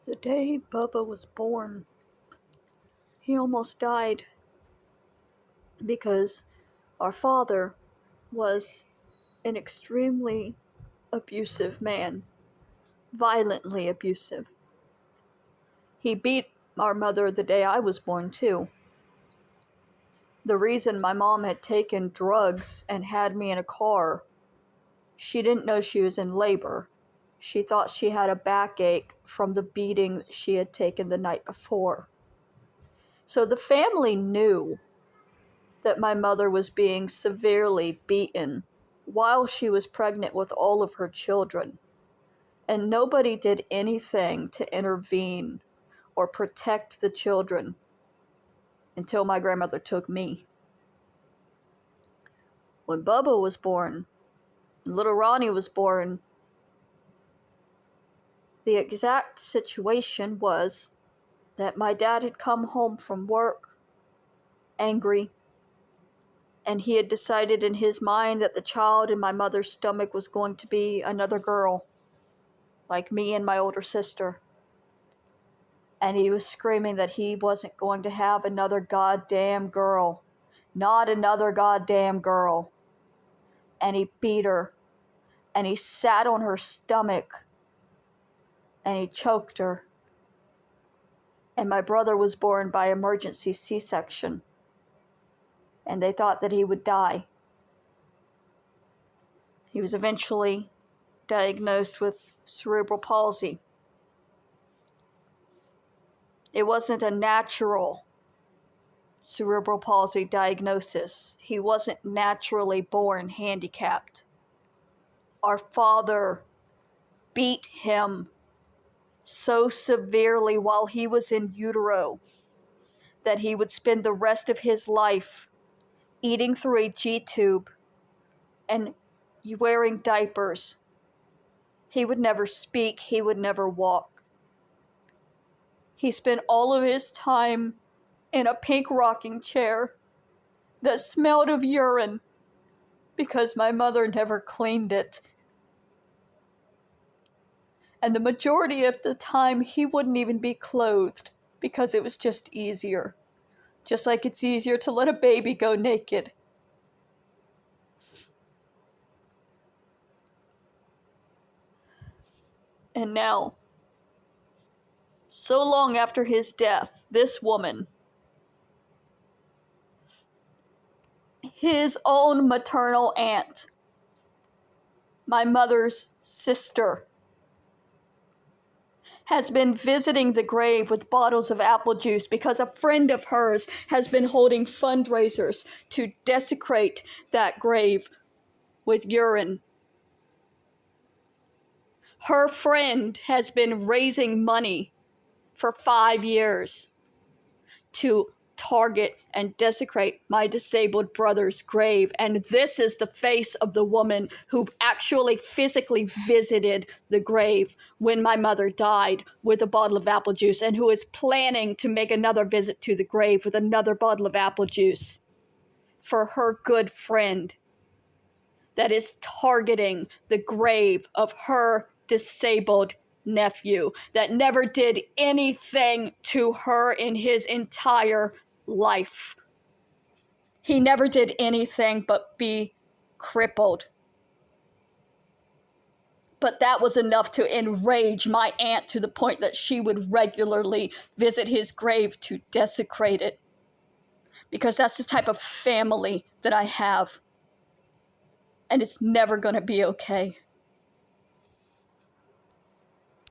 The day Bubba was born, he almost died because our father was an extremely abusive man, violently abusive. He beat our mother the day I was born, too. The reason my mom had taken drugs and had me in a car, she didn't know she was in labor. She thought she had a backache from the beating she had taken the night before. So the family knew that my mother was being severely beaten while she was pregnant with all of her children. And nobody did anything to intervene or protect the children until my grandmother took me. When Bubba was born, and little Ronnie was born, the exact situation was that my dad had come home from work, angry, and he had decided in his mind that the child in my mother's stomach was going to be another girl, like me and my older sister. And he was screaming that he wasn't going to have another goddamn girl. Not another goddamn girl. And he beat her. And he sat on her stomach. And he choked her. And my brother was born by emergency C-section. And they thought that he would die. He was eventually diagnosed with cerebral palsy. It wasn't a natural cerebral palsy diagnosis. He wasn't naturally born handicapped. Our father beat him so severely while he was in utero that he would spend the rest of his life eating through a G-tube and wearing diapers. He would never speak. He would never walk. He spent all of his time in a pink rocking chair that smelled of urine because my mother never cleaned it. And the majority of the time, he wouldn't even be clothed because it was just easier. Just like it's easier to let a baby go naked. And now, so long after his death, this woman, his own maternal aunt, my mother's sister, has been visiting the grave with bottles of apple juice because a friend of hers has been holding fundraisers to desecrate that grave with urine. Her friend has been raising money for 5 years to target and desecrate my disabled brother's grave. And this is the face of the woman who actually physically visited the grave when my mother died with a bottle of apple juice, and who is planning to make another visit to the grave with another bottle of apple juice for her good friend that is targeting the grave of her disabled nephew that never did anything to her in his entire life. He never did anything but be crippled. But that was enough to enrage my aunt to the point that she would regularly visit his grave to desecrate it. Because that's the type of family that I have. And it's never going to be okay.